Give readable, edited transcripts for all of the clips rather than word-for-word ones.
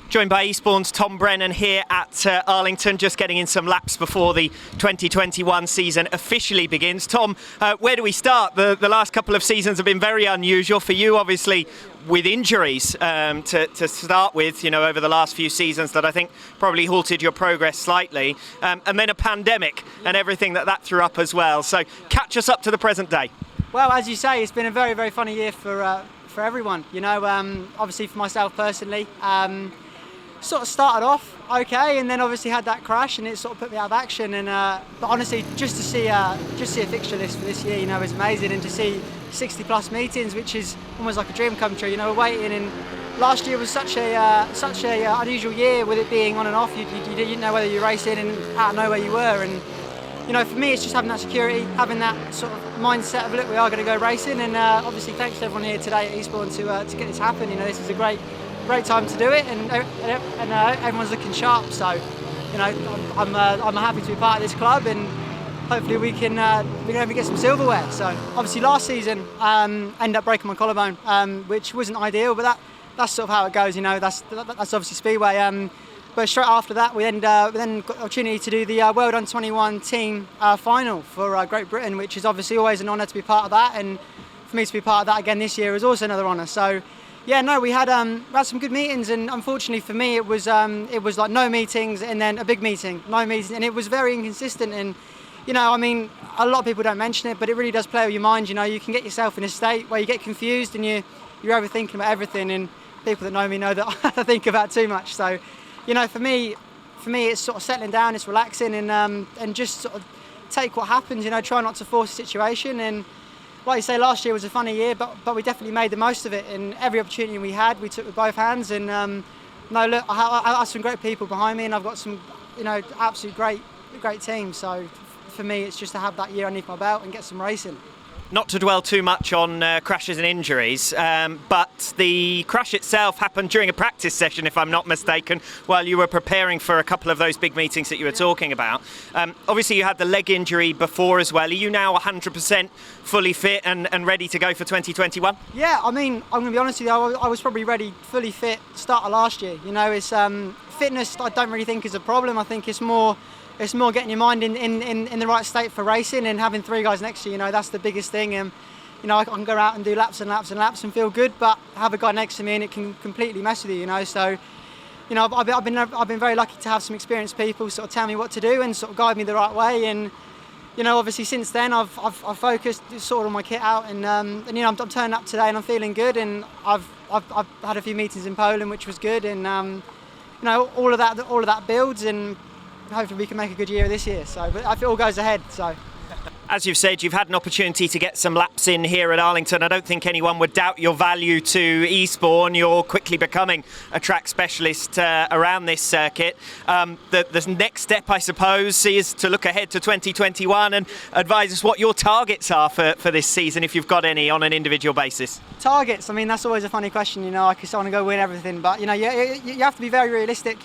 Joined by Eastbourne's Tom Brennan here at Arlington, just getting in some laps before the 2021 season officially begins. Tom, where do we start? The last couple of seasons have been very unusual for you, obviously, with injuries to start with, over the last few seasons that I think probably halted your progress slightly, and then a pandemic and everything that threw up as well. So catch us up to the present day. Well, as you say, it's been a very, very funny year for everyone. Obviously for myself personally. Sort of started off okay, and then obviously had that crash, and it sort of put me out of action. And but honestly, just to see a fixture list for this year, is amazing, and to see 60+ meetings, which is almost like a dream come true. We're waiting, and last year was such a unusual year with it being on and off. You didn't know whether you're racing, and out of nowhere you were. And for me, it's just having that security, having that sort of mindset of look, we are going to go racing. And obviously, thanks to everyone here today at Eastbourne to get this happen. This is a great time to do it, and everyone's looking sharp. So, I'm happy to be part of this club, and hopefully we can get some silverware. So, obviously last season, ended up breaking my collarbone, which wasn't ideal, but that's sort of how it goes. That's obviously Speedway. But straight after that, we then got the opportunity to do the World Under-21 team final for Great Britain, which is obviously always an honour to be part of that, and for me to be part of that again this year is also another honour. So. Yeah, no, we had some good meetings, and unfortunately for me, it was like no meetings and then a big meeting, no meetings, and it was very inconsistent. And a lot of people don't mention it, but it really does play with your mind. You can get yourself in a state where you get confused and you're overthinking about everything. And people that know me know that I think about too much. So, for me, it's sort of settling down, it's relaxing, and just sort of take what happens. Try not to force the situation. And like you say, last year was a funny year, but we definitely made the most of it, and every opportunity we had, we took with both hands. And I have some great people behind me, and I've got some, absolute great team. So for me, it's just to have that year underneath my belt and get some racing. Not to dwell too much on crashes and injuries, but the crash itself happened during a practice session, if I'm not mistaken, while you were preparing for a couple of those big meetings that you were talking about. Obviously, you had the leg injury before as well. Are you now 100% fully fit and ready to go for 2021? Yeah, I'm going to be honest with you, I was probably ready, fully fit, start of last year. It's fitness, I don't really think is a problem. I think it's more getting your mind in the right state for racing, and having 3 guys next to you, that's the biggest thing. And I can go out and do laps and laps and laps and feel good, but have a guy next to me and it can completely mess with you. So I've been very lucky to have some experienced people sort of tell me what to do and sort of guide me the right way. And obviously since then I've focused, sorted all my kit out, and I'm turning up today and I'm feeling good. And I've had a few meetings in Poland, which was good, and all of that builds, and hopefully we can make a good year this year. So, but if it all goes ahead, so. As you've said, you've had an opportunity to get some laps in here at Arlington. I don't think anyone would doubt your value to Eastbourne. You're quickly becoming a track specialist around this circuit. The next step, I suppose, is to look ahead to 2021 and advise us what your targets are for this season, if you've got any, on an individual basis. Targets, that's always a funny question. I just want to go win everything, but you have to be very realistic.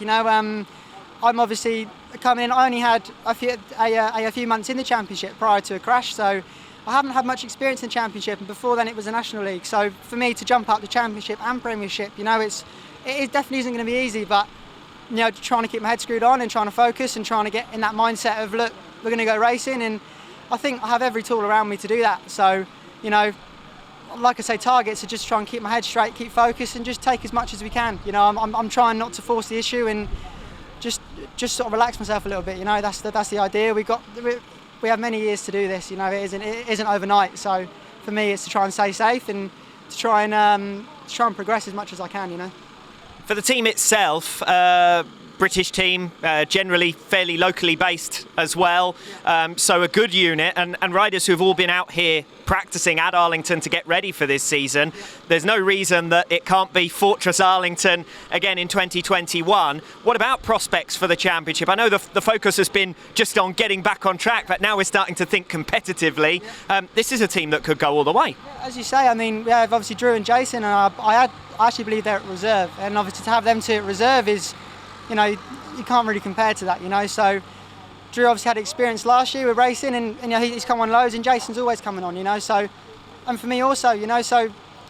I'm obviously coming in. I only had a few months in the championship prior to a crash, so I haven't had much experience in the championship, and before then it was a national league. So for me to jump up the championship and premiership, it definitely isn't going to be easy. But trying to keep my head screwed on and trying to focus and trying to get in that mindset of look, we're going to go racing, and I think I have every tool around me to do that. So like I say, targets are just try and keep my head straight, keep focused, and just take as much as we can. I'm trying not to force the issue and just sort of relax myself a little bit. That's the idea. We have many years to do this. It isn't overnight. So for me, it's to try and stay safe and to try and progress as much as I can. For the team itself, British team, generally fairly locally based as well, so a good unit, and riders who've all been out here practicing at Arlington to get ready for this season. There's no reason that it can't be Fortress Arlington again in 2021. What about prospects for the championship? I know the focus has been just on getting back on track, but now we're starting to think competitively. This is a team that could go all the way. As you say, we have obviously Drew and Jason, and I actually believe they're at reserve, and obviously to have them two at reserve is, you can't really compare to that, So Drew obviously had experience last year with racing, and he's come on loads, and Jason's always coming on, So, and for me also, so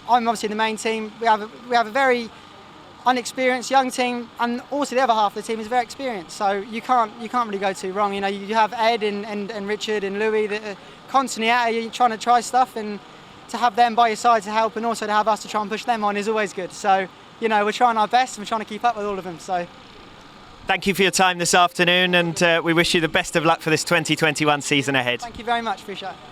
I'm obviously the main team. We have a very unexperienced young team, and also the other half of the team is very experienced. So you can't really go too wrong. You know, you have Ed and Richard and Louis that are constantly out here trying to try stuff, and to have them by your side to help, and also to have us to try and push them on is always good. So, you know, we're trying our best and we're trying to keep up with all of them. So, thank you for your time this afternoon, and we wish you the best of luck for this 2021 season ahead. thank you very much, appreciate it.